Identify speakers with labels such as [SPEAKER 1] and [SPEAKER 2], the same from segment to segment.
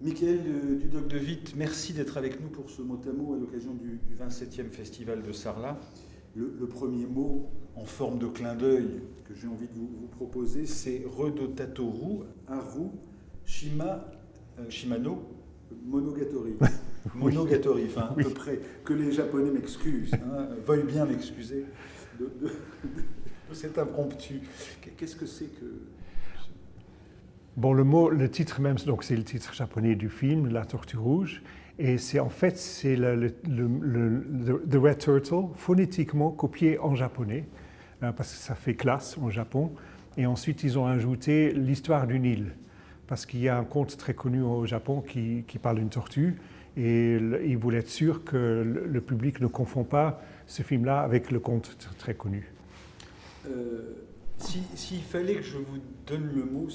[SPEAKER 1] Michael Dudoc de Witt, merci d'être avec nous pour ce mot à mot à l'occasion du 27e Festival de Sarlat. Le premier mot en forme de clin d'œil que j'ai envie de vous proposer, c'est Redotatoru Haru Shimano Monogatari. Monogatari, enfin à peu près. Que les Japonais m'excusent, veuillent bien m'excuser de cet impromptu. Qu'est-ce que c'est que...
[SPEAKER 2] Bon, le titre même, donc c'est le titre japonais du film, La Tortue Rouge, et c'est en fait c'est The Red Turtle, phonétiquement copié en japonais, parce que ça fait classe en Japon. Et ensuite, ils ont ajouté l'histoire d'une île, parce qu'il y a un conte très connu au Japon qui parle d'une tortue, et ils voulaient être sûrs que le public ne confond pas ce film-là avec le conte très connu.
[SPEAKER 1] S'il fallait que je vous donne le mot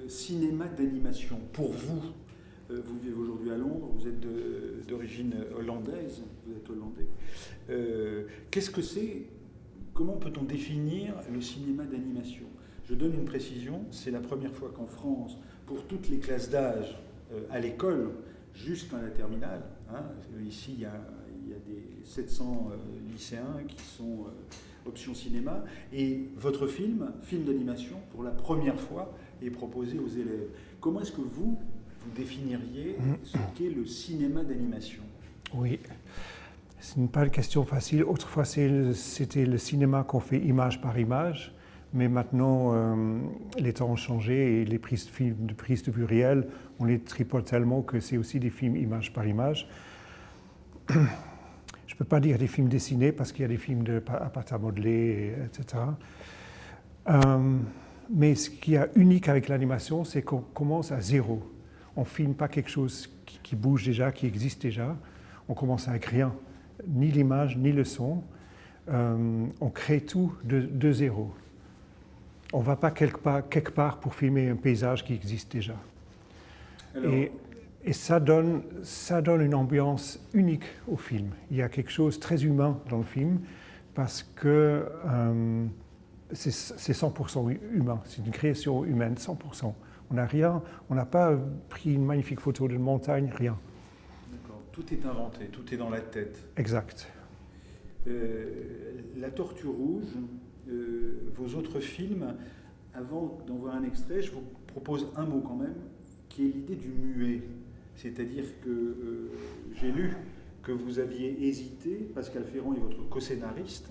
[SPEAKER 1] cinéma d'animation, pour vous, vous vivez aujourd'hui à Londres, vous êtes d'origine hollandaise, vous êtes hollandais, qu'est-ce que c'est, comment peut-on définir le cinéma d'animation? Je donne une précision, c'est la première fois qu'en France, pour toutes les classes d'âge, à l'école, jusqu'à la terminale, ici il y a des 700 lycéens qui sont... option cinéma, et votre film d'animation, pour la première fois, est proposé aux élèves. Comment est-ce que vous définiriez ce qu'est le cinéma d'animation?
[SPEAKER 2] Oui, ce n'est pas une question facile. Autrefois, c'était le cinéma qu'on fait image par image, mais maintenant, les temps ont changé et les prises de vue réelles, on les tripote tellement que c'est aussi des films image par image. Je ne peux pas dire des films dessinés parce qu'il y a des films à pâte à modeler, etc. Mais ce qui est unique avec l'animation, c'est qu'on commence à zéro. On ne filme pas quelque chose qui bouge déjà, qui existe déjà. On commence avec rien, ni l'image, ni le son. On crée tout de zéro. On ne va pas quelque part pour filmer un paysage qui existe déjà.
[SPEAKER 1] Alors...
[SPEAKER 2] Et ça donne une ambiance unique au film. Il y a quelque chose de très humain dans le film parce que c'est 100% humain. C'est une création humaine, 100%. On n'a rien, on n'a pas pris une magnifique photo d'une montagne, rien.
[SPEAKER 1] D'accord. Tout est inventé, tout est dans la tête.
[SPEAKER 2] Exact.
[SPEAKER 1] La Tortue Rouge, vos autres films, avant d'en voir un extrait, je vous propose un mot quand même, qui est l'idée du muet. C'est-à-dire que j'ai lu que vous aviez hésité, Pascal Ferrand est votre co-scénariste,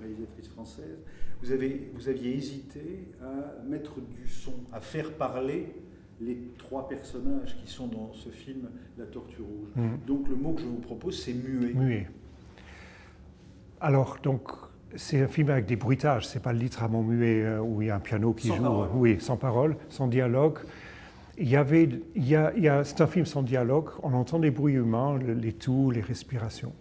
[SPEAKER 1] réalisatrice française, vous aviez hésité à mettre du son, à faire parler les trois personnages qui sont dans ce film La Tortue Rouge. Donc le mot que je vous propose, c'est muet.
[SPEAKER 2] Muet. Alors, donc, c'est un film avec des bruitages, c'est pas littéralement muet où il y a un piano qui joue.
[SPEAKER 1] Parole.
[SPEAKER 2] Oui, sans parole, sans dialogue. C'est un film sans dialogue, on entend des bruits humains, les toux, les respirations.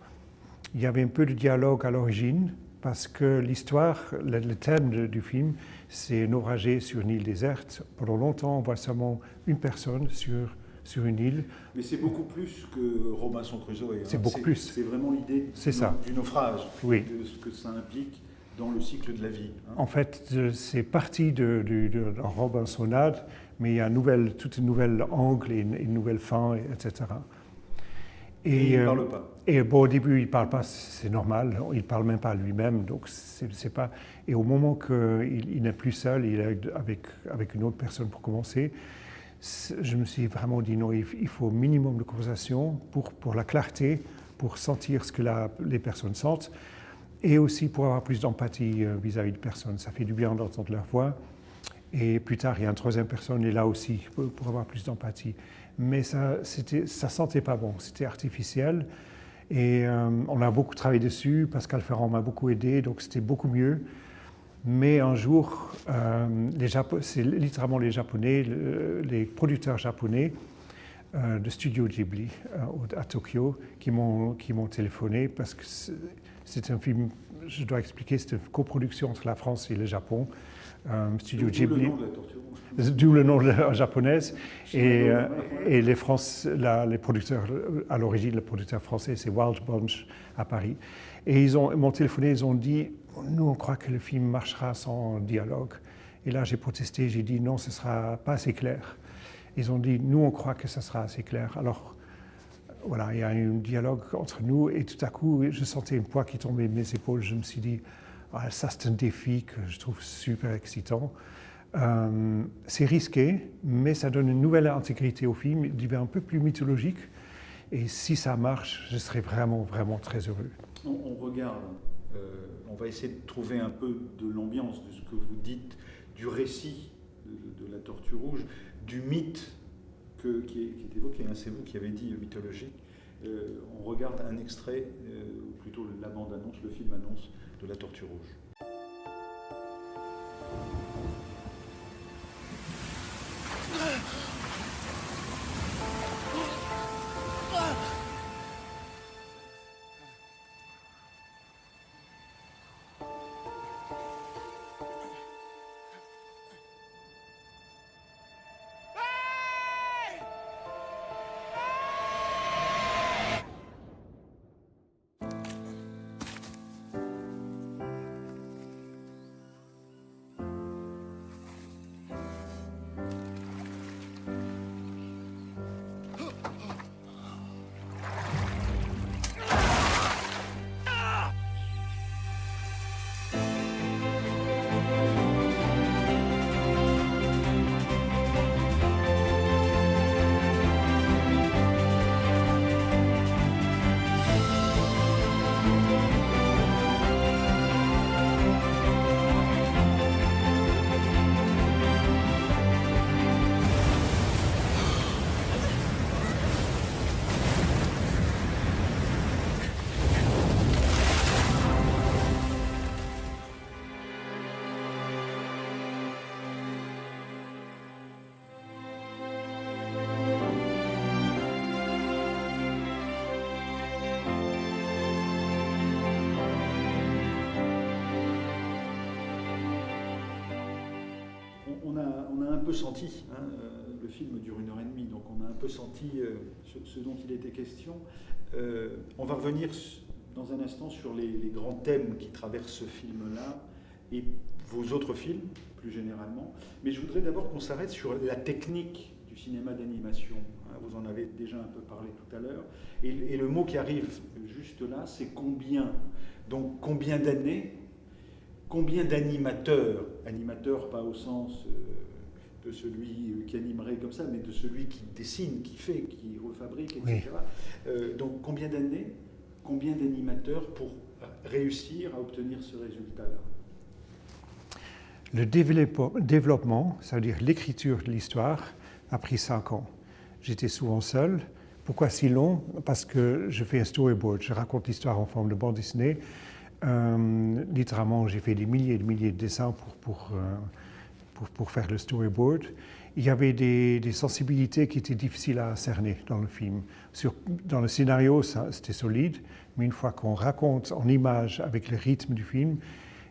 [SPEAKER 2] Il y avait un peu de dialogue à l'origine, parce que l'histoire, le thème du film, c'est naufrager sur une île déserte. Pendant longtemps, on voit seulement une personne sur une île.
[SPEAKER 1] Mais c'est beaucoup plus que Robinson Crusoe.
[SPEAKER 2] C'est beaucoup plus.
[SPEAKER 1] C'est vraiment l'idée du naufrage,
[SPEAKER 2] oui.
[SPEAKER 1] De ce que ça implique dans le cycle de la vie.
[SPEAKER 2] En fait, c'est parti de Robinsonade, mais il y a toute une nouvelle angle et une nouvelle fin, etc.
[SPEAKER 1] Et il ne parle pas.
[SPEAKER 2] Et bon, au début, il ne parle pas, c'est normal, il ne parle même pas lui-même, donc c'est pas... Et au moment qu'il n'est plus seul, il est avec une autre personne pour commencer, je me suis vraiment dit non, il faut un minimum de conversation pour la clarté, pour sentir ce que les personnes sentent, et aussi pour avoir plus d'empathie vis-à-vis de personnes. Ça fait du bien d'entendre leur voix. Et plus tard, il y a une troisième personne, et là aussi, pour avoir plus d'empathie. Mais ça sentait pas bon, c'était artificiel. Et on a beaucoup travaillé dessus, Pascal Ferrand m'a beaucoup aidé, donc c'était beaucoup mieux. Mais un jour, c'est littéralement les Japonais, les producteurs japonais de Studio Ghibli à Tokyo qui m'ont téléphoné parce que c'est un film, je dois expliquer, c'est une coproduction entre la France et le Japon. Studio Ghibli. D'où le nom de la japonaise. Et les producteurs, à l'origine, le producteur français, c'est Wild Bunch à Paris. Et ils m'ont téléphoné, ils ont dit, nous, on croit que le film marchera sans dialogue. Et là, j'ai protesté, j'ai dit, non, ce ne sera pas assez clair. Ils ont dit, nous, on croit que ça sera assez clair. Alors, voilà, il y a eu un dialogue entre nous et tout à coup, je sentais un poids qui tombait de mes épaules. Je me suis dit, ah, ça c'est un défi que je trouve super excitant. C'est risqué, mais ça donne une nouvelle intégrité au film, il devient un peu plus mythologique. Et si ça marche, je serais vraiment, vraiment très heureux.
[SPEAKER 1] On regarde, on va essayer de trouver un peu de l'ambiance de ce que vous dites, du récit de la Tortue Rouge, du mythe qui est évoqué, hein, c'est vous qui avez dit mythologique. On regarde un extrait, ou plutôt la bande-annonce, le film-annonce de la Tortue Rouge. On a un peu senti, hein, le film dure 1h30, donc on a un peu senti ce dont il était question. On va revenir dans un instant sur les grands thèmes qui traversent ce film-là et vos autres films, plus généralement. Mais je voudrais d'abord qu'on s'arrête sur la technique du cinéma d'animation. Vous en avez déjà un peu parlé tout à l'heure. Et le mot qui arrive juste là, c'est combien. Donc combien d'années, combien d'animateurs, animateurs pas au sens de celui qui animerait comme ça, mais de celui qui dessine, qui fait, qui refabrique, etc. Oui. Donc combien d'années, combien d'animateurs pour réussir à obtenir ce résultat-là?
[SPEAKER 2] Le développement, ça veut dire l'écriture de l'histoire, a pris 5 ans. J'étais souvent seul. Pourquoi si long? Parce que je fais un storyboard, je raconte l'histoire en forme de bande dessinée. Littéralement, j'ai fait des milliers et des milliers de dessins pour faire le storyboard. Il y avait des sensibilités qui étaient difficiles à cerner dans le film. Dans le scénario, c'était solide, mais une fois qu'on raconte en images avec le rythme du film,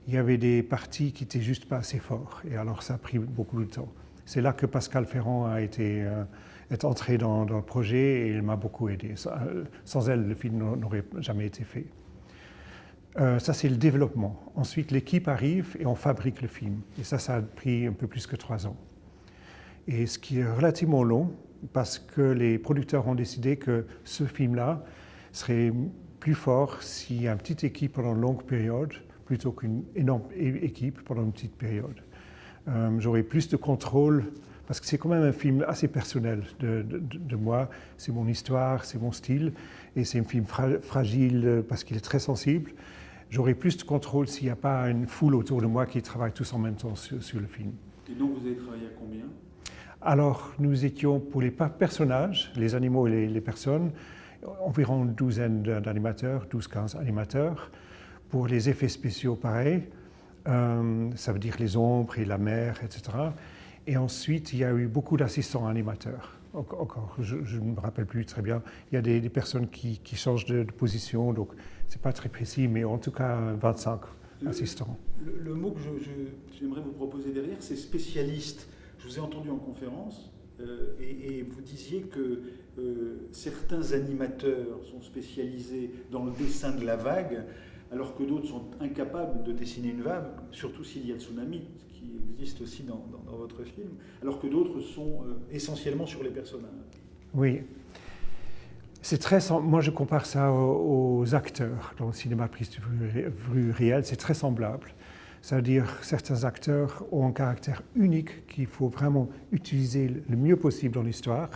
[SPEAKER 2] il y avait des parties qui n'étaient juste pas assez fortes. Et alors, ça a pris beaucoup de temps. C'est là que Pascal Ferrand est entré dans le projet et il m'a beaucoup aidé. Sans elle, le film n'aurait jamais été fait. Ça, c'est le développement. Ensuite, l'équipe arrive et on fabrique le film. Et ça a pris un peu plus que 3 ans. Et ce qui est relativement long, parce que les producteurs ont décidé que ce film-là serait plus fort s'il y a une petite équipe pendant une longue période, plutôt qu'une énorme équipe pendant une petite période. J'aurais plus de contrôle, parce que c'est quand même un film assez personnel de moi. C'est mon histoire, c'est mon style, et c'est un film fragile parce qu'il est très sensible. J'aurais plus de contrôle s'il n'y a pas une foule autour de moi qui travaille tous en même temps sur le film.
[SPEAKER 1] Et donc vous avez travaillé à combien?
[SPEAKER 2] Alors nous étions pour les personnages, les animaux et les personnes, environ une douzaine d'animateurs, 12-15 animateurs. Pour les effets spéciaux, pareil, ça veut dire les ombres et la mer, etc. Et ensuite, il y a eu beaucoup d'assistants animateurs. Encore, je ne me rappelle plus très bien. Il y a des personnes qui changent de position, donc ce n'est pas très précis, mais en tout cas 25 assistants.
[SPEAKER 1] Le mot que j'aimerais vous proposer derrière, c'est spécialiste. Je vous ai entendu en conférence et vous disiez que certains animateurs sont spécialisés dans le dessin de la vague, alors que d'autres sont incapables de dessiner une vague, surtout s'il y a tsunami, ce qui existe aussi dans votre film, alors que d'autres sont essentiellement sur les personnages.
[SPEAKER 2] Oui. Moi, je compare ça aux acteurs dans le cinéma prise de vue réel. C'est très semblable. C'est-à-dire certains acteurs ont un caractère unique qu'il faut vraiment utiliser le mieux possible dans l'histoire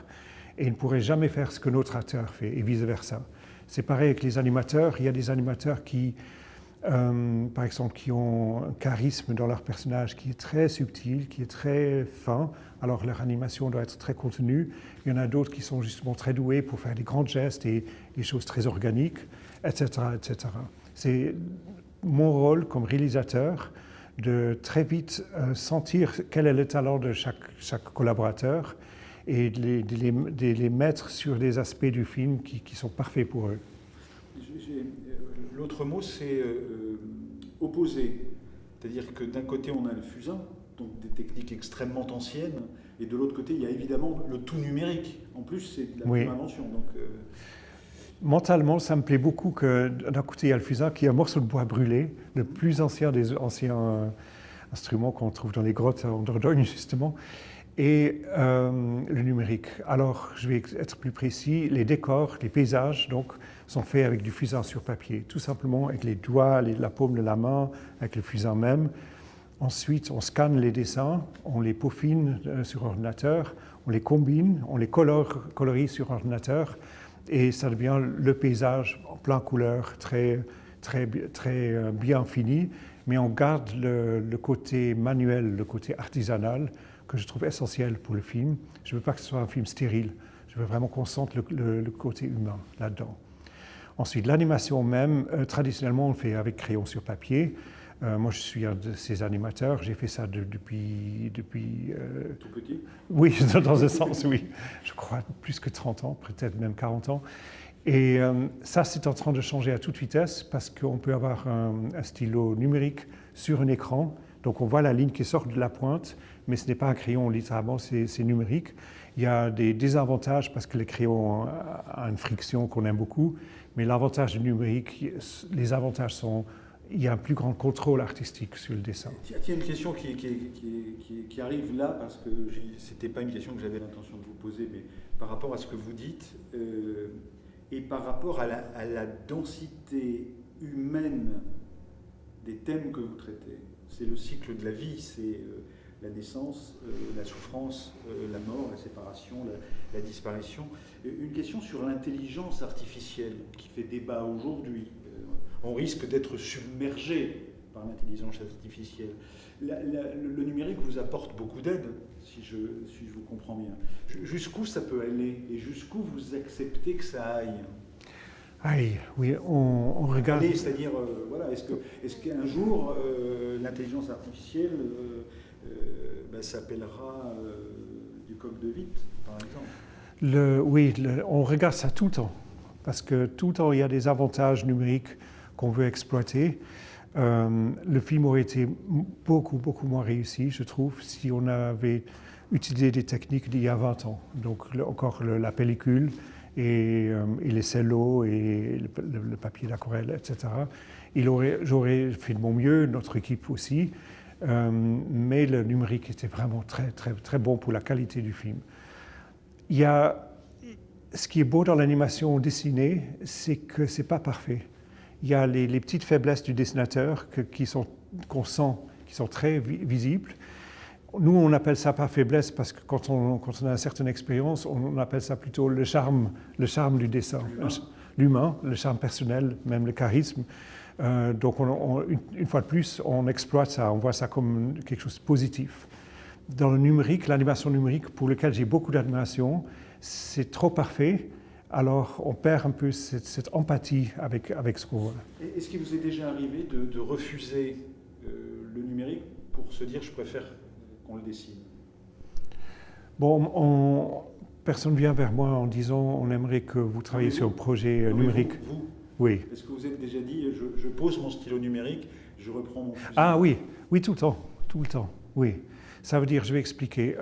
[SPEAKER 2] et ils ne pourraient jamais faire ce que notre acteur fait et vice-versa. C'est pareil avec les animateurs. Il y a des animateurs qui, par exemple, qui ont un charisme dans leur personnage qui est très subtil, qui est très fin, alors leur animation doit être très contenue. Il y en a d'autres qui sont justement très doués pour faire des grands gestes et des choses très organiques, etc., etc. C'est mon rôle comme réalisateur de très vite sentir quel est le talent de chaque collaborateur et de les mettre sur des aspects du film qui sont parfaits pour eux.
[SPEAKER 1] L'autre mot, c'est opposé. C'est-à-dire que d'un côté, on a le fusain, donc des techniques extrêmement anciennes, et de l'autre côté, il y a évidemment le tout numérique. En plus, c'est de la même invention. Donc,
[SPEAKER 2] mentalement, ça me plaît beaucoup que d'un côté, il y a le fusain qui est un morceau de bois brûlé, le plus ancien des anciens instruments qu'on trouve dans les grottes en Dordogne, justement, et le numérique. Alors, je vais être plus précis, les décors, les paysages, donc, sont faits avec du fusain sur papier, tout simplement avec les doigts, la paume de la main, avec le fusain même. Ensuite, on scanne les dessins, on les peaufine sur ordinateur, on les combine, on les colorie sur ordinateur, et ça devient le paysage en plein couleur, très, très, très bien fini, mais on garde le côté manuel, le côté artisanal, que je trouve essentiel pour le film. Je ne veux pas que ce soit un film stérile, je veux vraiment qu'on sente le côté humain là-dedans. Ensuite, l'animation même, traditionnellement, on le fait avec crayon sur papier. Moi, je suis un de ces animateurs. J'ai fait ça depuis
[SPEAKER 1] tout petit.
[SPEAKER 2] Oui, dans un sens, oui. Je crois plus que 30 ans, peut-être même 40 ans. Et ça, c'est en train de changer à toute vitesse parce qu'on peut avoir un stylo numérique sur un écran. Donc, on voit la ligne qui sort de la pointe, mais ce n'est pas un crayon, littéralement, c'est numérique. Il y a des désavantages parce que le crayon a une friction qu'on aime beaucoup, mais l'avantage du numérique, les avantages sont, il y a un plus grand contrôle artistique sur le dessin.
[SPEAKER 1] Il y a une question qui arrive là, parce que ce n'était pas une question que j'avais l'intention de vous poser, mais par rapport à ce que vous dites, et par rapport à la densité humaine des thèmes que vous traitez. C'est le cycle de la vie, c'est la naissance, la souffrance, la mort, la séparation, la disparition. Une question sur l'intelligence artificielle qui fait débat aujourd'hui. On risque d'être submergé par l'intelligence artificielle. Le numérique vous apporte beaucoup d'aide, si je vous comprends bien. Jusqu'où ça peut aller et jusqu'où vous acceptez que ça aille?
[SPEAKER 2] Oui, on regarde.
[SPEAKER 1] C'est-à-dire, voilà, est-ce qu'un jour, l'intelligence artificielle s'appellera du coq de Witt, par exemple?
[SPEAKER 2] On regarde ça tout le temps, parce que tout le temps, il y a des avantages numériques qu'on veut exploiter. Le film aurait été beaucoup, beaucoup moins réussi, je trouve, si on avait utilisé des techniques d'il y a 20 ans. Donc, encore la pellicule et les cellos et le papier d'aquarelle, etc. J'aurais fait de mon mieux, notre équipe aussi, mais le numérique était vraiment très, très, très bon pour la qualité du film. Ce qui est beau dans l'animation dessinée, c'est que ce n'est pas parfait. Il y a les petites faiblesses du dessinateur qu'on sent, qui sont très visibles. Nous, on appelle ça pas faiblesse parce que quand on a une certaine expérience, on appelle ça plutôt le charme du dessin. L'humain, le charme personnel, même le charisme. Donc, une fois de plus, on exploite ça, on voit ça comme quelque chose de positif. Dans le numérique, l'animation numérique, pour laquelle j'ai beaucoup d'admiration, c'est trop parfait. Alors, on perd un peu cette empathie avec ce qu'on voit.
[SPEAKER 1] Est-ce qu'il vous est déjà arrivé de refuser le numérique pour se dire « je préfère qu'on le dessine » ?
[SPEAKER 2] Bon, personne ne vient vers moi en disant « on aimerait que vous travailliez sur un projet numérique ».
[SPEAKER 1] Vous,
[SPEAKER 2] oui.
[SPEAKER 1] Est-ce que vous êtes déjà dit « je pose mon stylo numérique, je reprends mon fusil ».
[SPEAKER 2] Ah oui, tout le temps, oui. Ça veut dire, je vais expliquer.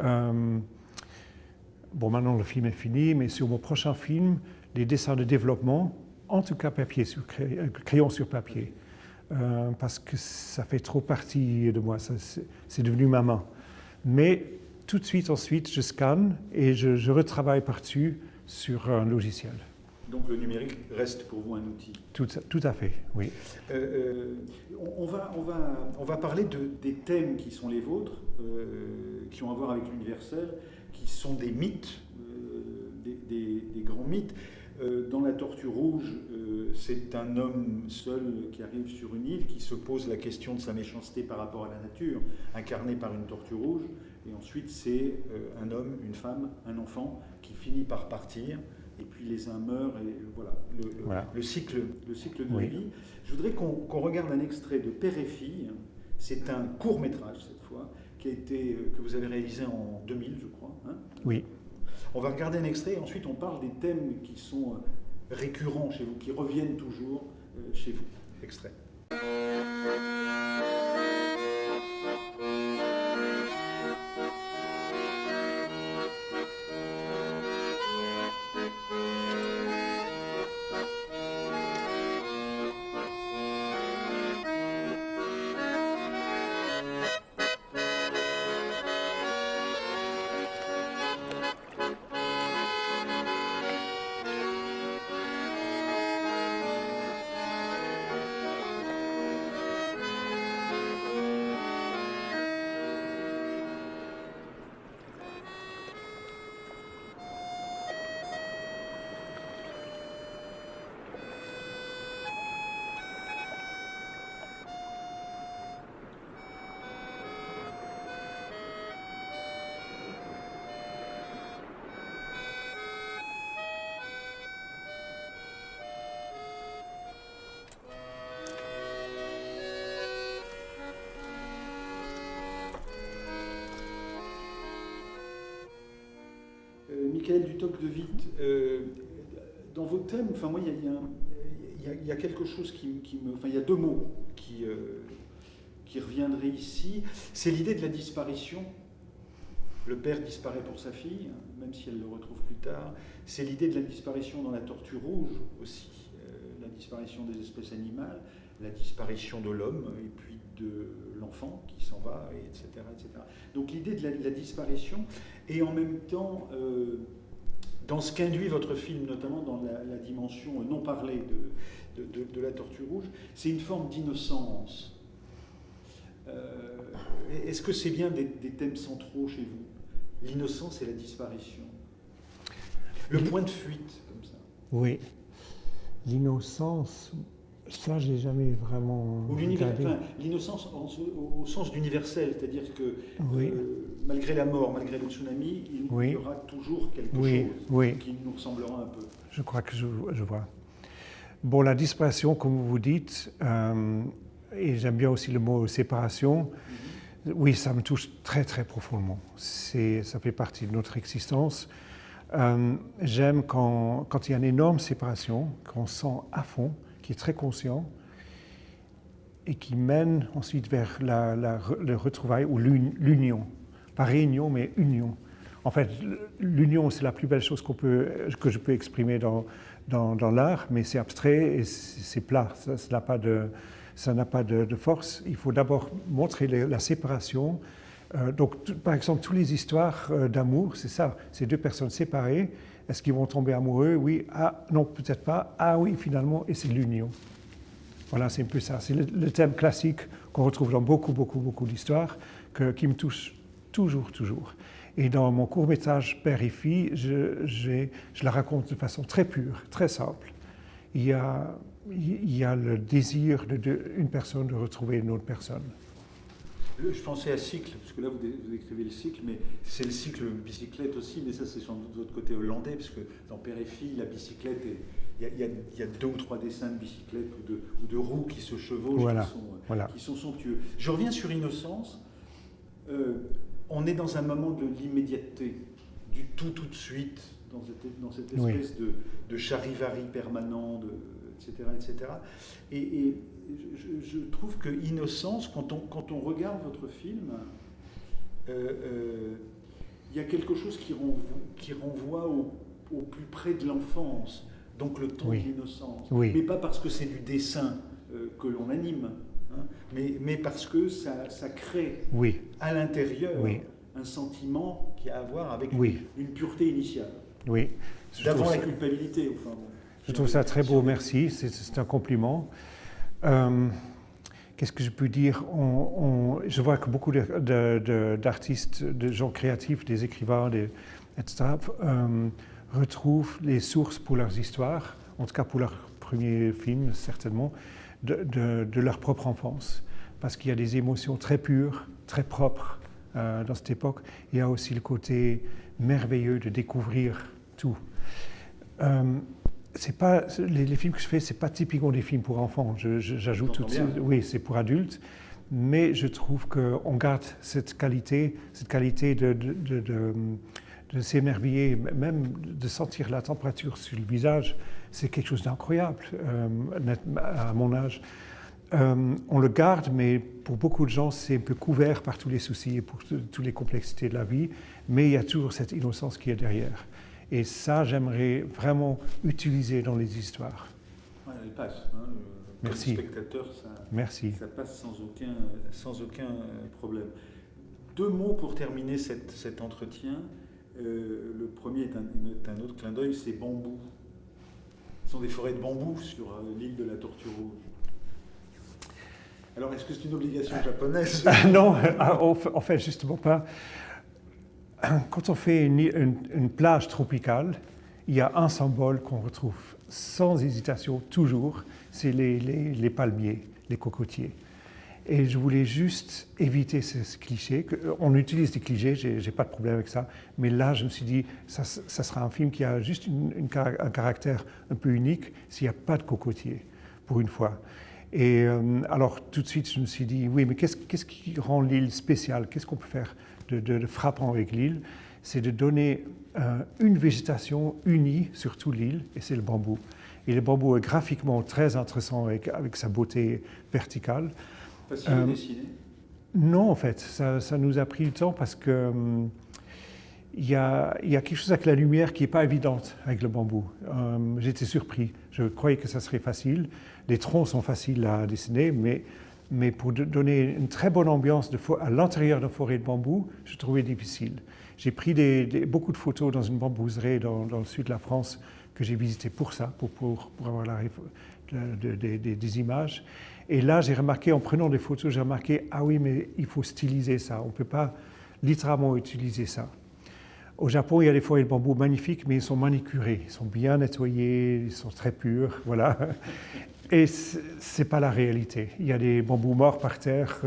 [SPEAKER 2] Bon, maintenant le film est fini, mais sur mon prochain film, les dessins de développement, en tout cas crayon sur papier. parce que ça fait trop partie de moi, c'est devenu maman. Mais tout de suite ensuite, je scanne et je retravaille par-dessus sur un logiciel.
[SPEAKER 1] Donc le numérique reste pour vous un outil.
[SPEAKER 2] Tout à fait, oui.
[SPEAKER 1] On va parler des thèmes qui sont les vôtres, qui ont à voir avec l'universel, qui sont des mythes, des grands mythes. Dans La Tortue Rouge, c'est un homme seul qui arrive sur une île, qui se pose la question de sa méchanceté par rapport à la nature, incarné par une tortue rouge. Et ensuite, c'est un homme, une femme, un enfant qui finit par partir. Et puis les uns meurent, et voilà, le cycle de la vie. Je voudrais qu'on regarde un extrait de Père et Fille. C'est un court-métrage cette fois, que vous avez réalisé en 2000, je crois. Hein.
[SPEAKER 2] Oui.
[SPEAKER 1] On va regarder un extrait et ensuite on parle des thèmes qui sont récurrents chez vous, qui reviennent toujours chez vous. Extrait. Michael Dutoc-de-Witt, dans vos thèmes, enfin moi il y a quelque chose il y a deux mots qui reviendraient ici. C'est l'idée de la disparition. Le père disparaît pour sa fille, même si elle le retrouve plus tard. C'est l'idée de la disparition dans La Tortue Rouge aussi, la disparition des espèces animales, la disparition de l'homme et puis de l'enfant qui s'en va, etc., etc. Donc l'idée de la disparition, et en même temps, dans ce qu'induit votre film, notamment dans la dimension non parlée de La Tortue Rouge, c'est une forme d'innocence. Est-ce que c'est bien des thèmes centraux chez vous? L'innocence et la disparition. Le point de fuite, comme ça.
[SPEAKER 2] Oui. L'innocence, ça, je n'ai jamais vraiment regardé.
[SPEAKER 1] L'innocence au sens d'universel, c'est-à-dire que malgré la mort, malgré le tsunami, il y aura toujours quelque chose qui nous ressemblera un peu.
[SPEAKER 2] Je crois que je vois. Bon, la disparition, comme vous dites, et j'aime bien aussi le mot séparation, oui, ça me touche très, très profondément. Ça fait partie de notre existence. J'aime quand il y a une énorme séparation, qu'on sent à fond, qui est très conscient, et qui mène ensuite vers le retrouvaille ou l'union. Pas réunion, mais union. En fait, l'union, c'est la plus belle chose que je peux exprimer dans l'art, mais c'est abstrait et c'est plat. Ça n'a pas de force. Il faut d'abord montrer la séparation. Donc, par exemple, toutes les histoires d'amour, c'est ça. C'est deux personnes séparées. Est-ce qu'ils vont tomber amoureux? Oui. Ah, non, peut-être pas. Ah oui, finalement, et c'est l'union. Voilà, c'est un peu ça. C'est le thème classique qu'on retrouve dans beaucoup d'histoires, qui me touche toujours. Et dans mon court-métrage Père et Fille, je la raconte de façon très pure, très simple. Il y a le désir d'une personne de retrouver une autre personne.
[SPEAKER 1] Je pensais à cycle, parce que là vous écrivez le cycle, mais c'est le cycle bicyclette aussi, mais ça c'est sans doute de votre côté hollandais, parce que dans Père et Fille, la bicyclette, il y a 2 ou 3 dessins de bicyclette ou de roues qui se chevauchent, qui sont somptueux. Je reviens sur Innocence. On est dans un moment de l'immédiateté, du tout de suite, dans cette espèce de charivari permanent, etc. Et je trouve que Innocence, quand on regarde votre film, il y a quelque chose qui renvoie au plus près de l'enfance, donc le temps de l'innocence.
[SPEAKER 2] Oui.
[SPEAKER 1] Mais pas parce que c'est du dessin, que l'on anime, hein, mais parce que ça crée à l'intérieur un sentiment qui a à voir avec une pureté initiale.
[SPEAKER 2] Oui.
[SPEAKER 1] D'avant la culpabilité, enfin. Bon,
[SPEAKER 2] je trouve ça très beau, merci, c'est un compliment. Qu'est-ce que je peux dire? Je vois que beaucoup d'artistes, de gens créatifs, des écrivains, etc., retrouvent les sources pour leurs histoires, en tout cas pour leur premier film, certainement, de leur propre enfance. Parce qu'il y a des émotions très pures, très propres dans cette époque. Il y a aussi le côté merveilleux de découvrir tout. C'est pas, les films que je fais, c'est pas typiquement des films pour enfants. J'ajoute tout de suite, oui, c'est pour adultes, mais je trouve qu'on garde cette qualité de s'émerveiller, même de sentir la température sur le visage. C'est quelque chose d'incroyable à mon âge. On le garde, mais pour beaucoup de gens, c'est un peu couvert par tous les soucis et pour toutes les complexités de la vie, mais il y a toujours cette innocence qui est derrière. Et ça, j'aimerais vraiment utiliser dans les histoires.
[SPEAKER 1] Ouais, elle passe. Hein,
[SPEAKER 2] merci.
[SPEAKER 1] Comme spectateur, ça passe sans aucun problème. 2 mots pour terminer cet entretien. Le premier est un autre clin d'œil, c'est bambou. Ce sont des forêts de bambou sur l'île de la Tortue Rouge. Alors, est-ce que c'est une obligation japonaise?
[SPEAKER 2] Non, en fait, justement pas. Quand on fait une plage tropicale, il y a un symbole qu'on retrouve sans hésitation toujours, c'est les palmiers, les cocotiers. Et je voulais juste éviter ce cliché. On utilise des clichés, j'ai pas de problème avec ça, mais là je me suis dit, ça sera un film qui a juste un caractère un peu unique s'il n'y a pas de cocotiers, pour une fois. Et alors tout de suite je me suis dit, oui, mais qu'est-ce qui rend l'île spéciale? Qu'est-ce qu'on peut faire de frappant avec l'île? C'est de donner une végétation unie sur toute l'île, et c'est le bambou. Et le bambou est graphiquement très intéressant avec sa beauté verticale.
[SPEAKER 1] Facile à dessiner?
[SPEAKER 2] Non, en fait, ça nous a pris du temps parce que il y a quelque chose avec la lumière qui n'est pas évidente avec le bambou. J'étais surpris. Je croyais que ça serait facile. Les troncs sont faciles à dessiner, mais pour donner une très bonne ambiance à l'intérieur d'une forêt de bambou, je trouvais difficile. J'ai pris beaucoup de photos dans une bambouserie dans le sud de la France que j'ai visité pour ça, pour avoir des images. Et là, j'ai remarqué, en prenant des photos, j'ai remarqué, ah oui, mais il faut styliser ça. On ne peut pas littéralement utiliser ça. Au Japon, il y a des forêts de bambou magnifiques, mais ils sont manicurés. Ils sont bien nettoyés, ils sont très purs, voilà. Et ce n'est pas la réalité. Il y a des bambous morts par terre,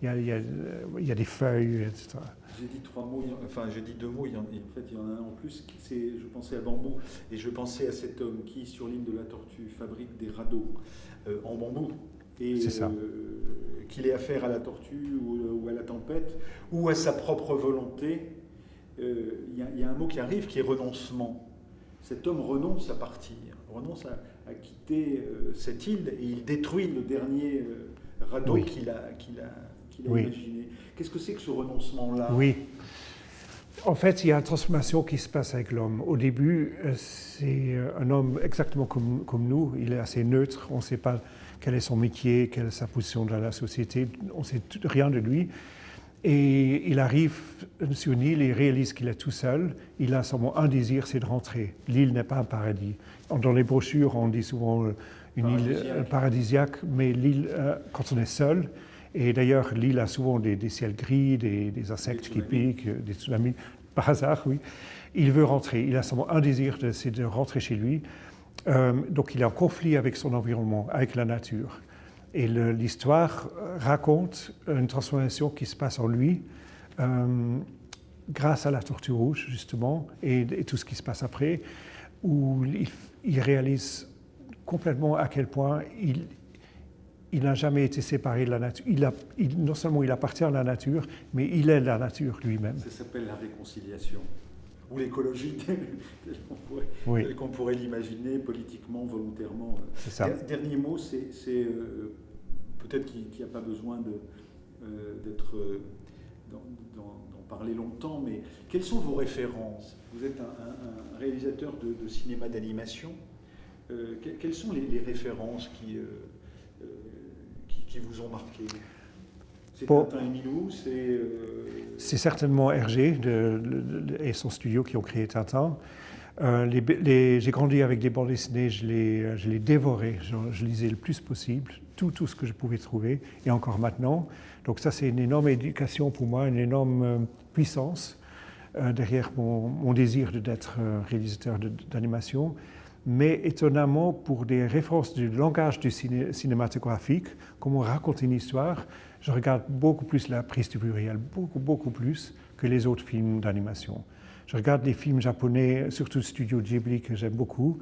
[SPEAKER 2] il y a des feuilles, etc.
[SPEAKER 1] J'ai dit 3 mots, enfin j'ai dit 2 mots, en fait il y en a un en plus, je pensais à bambou, et je pensais à cet homme qui, sur l'île de la Tortue, fabrique des radeaux en bambou. Et qu'il ait affaire à la tortue ou à la tempête, ou à sa propre volonté, il y a un mot qui arrive qui est renoncement. Cet homme renonce à partir, renonce à quitter cette île, et il détruit le dernier radeau qu'il a imaginé. Qu'est-ce que c'est que ce renoncement-là?
[SPEAKER 2] Oui. En fait, il y a une transformation qui se passe avec l'homme. Au début, c'est un homme exactement comme nous. Il est assez neutre. On ne sait pas quel est son métier, quelle est sa position dans la société. On ne sait rien de lui. Et il arrive sur une île et il réalise qu'il est tout seul. Il a seulement un désir, c'est de rentrer. L'île n'est pas un paradis. Dans les brochures, on dit souvent une île paradisiaque, mais l'île, quand on est seul, et d'ailleurs, l'île a souvent des ciels gris, des insectes qui piquent, des tsunamis, par hasard, oui. Il veut rentrer. Il a seulement un désir, c'est de rentrer chez lui. Donc il est en conflit avec son environnement, avec la nature. Et l'histoire raconte une transformation qui se passe en lui grâce à la Tortue Rouge, justement, et tout ce qui se passe après, où il réalise complètement à quel point il n'a jamais été séparé de la nature. Non seulement il appartient à la nature, mais il est la nature lui-même.
[SPEAKER 1] Ça s'appelle la réconciliation, ou l'écologie, telle qu'on pourrait l'imaginer politiquement, volontairement.
[SPEAKER 2] C'est ça.
[SPEAKER 1] Dernier mot, c'est peut-être qu'il n'y a pas besoin d'en parler longtemps, mais quelles sont vos références? Vous êtes un réalisateur de cinéma d'animation. Quelles sont les références qui vous ont marqué? C'est
[SPEAKER 2] Bon.
[SPEAKER 1] Tintin et Milou,
[SPEAKER 2] C'est certainement Hergé et son studio qui ont créé Tintin. J'ai grandi avec des bandes dessinées, je les dévorais, je lisais le plus possible, tout ce que je pouvais trouver, et encore maintenant. Donc ça, c'est une énorme éducation pour moi, une énorme puissance derrière mon désir d'être réalisateur d'animation. Mais étonnamment, pour des références du langage du cinématographique, comment raconter une histoire, je regarde beaucoup plus la prise de vue réelle, beaucoup plus que les autres films d'animation. Je regarde des films japonais, surtout Studio Ghibli, que j'aime beaucoup,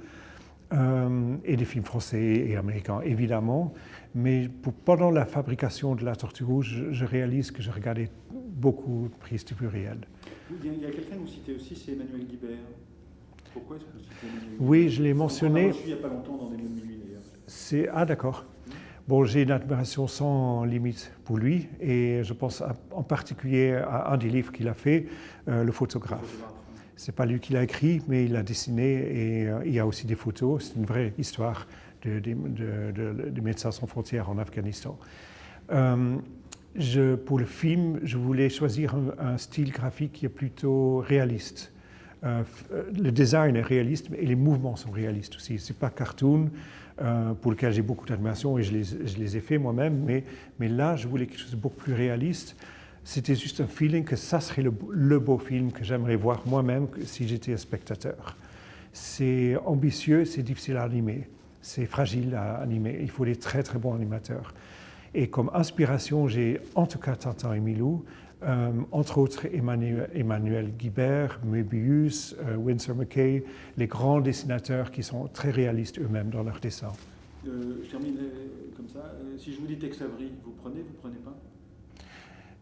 [SPEAKER 2] et des films français et américains, évidemment. Mais pendant la fabrication de La Tortue Rouge, je réalise que je regardais beaucoup de prises de vue réelles.
[SPEAKER 1] Il y a quelqu'un que vous citez aussi, c'est Emmanuel Guibert. Pourquoi est-ce que vous citez Emmanuel Guibert?
[SPEAKER 2] Oui, je l'ai mentionné.
[SPEAKER 1] On l'a reçu il n'y a pas longtemps dans Des mots de minuit, d'ailleurs.
[SPEAKER 2] Ah, d'accord. Bon, j'ai une admiration sans limite pour lui, et je pense en particulier à un des livres qu'il a fait, Le photographe. C'est pas lui qui l'a écrit, mais il l'a dessiné, et il y a aussi des photos. C'est une vraie histoire de Médecins sans frontières en Afghanistan. Pour le film, je voulais choisir un style graphique qui est plutôt réaliste. Le design est réaliste, et les mouvements sont réalistes aussi. C'est pas cartoon, pour lequel j'ai beaucoup d'admiration, et je les ai faits moi-même, mais là, je voulais quelque chose de beaucoup plus réaliste. C'était juste un feeling que ça serait le beau film que j'aimerais voir moi-même si j'étais un spectateur. C'est ambitieux, c'est difficile à animer, c'est fragile à animer. Il faut des très très bons animateurs. Et comme inspiration, j'ai en tout cas Tintin et Milou, entre autres Emmanuel Guibert, Möbius, Winsor McCay, les grands dessinateurs qui sont très réalistes eux-mêmes dans leurs dessins.
[SPEAKER 1] Je termine comme ça. Si je vous dis Tex Avery, vous prenez pas?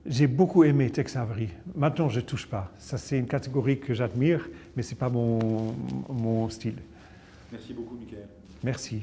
[SPEAKER 2] J'ai beaucoup aimé Tex Avery. Maintenant, je ne touche pas. Ça, c'est une catégorie que j'admire, mais ce n'est pas mon style.
[SPEAKER 1] Merci beaucoup, Michael.
[SPEAKER 2] Merci.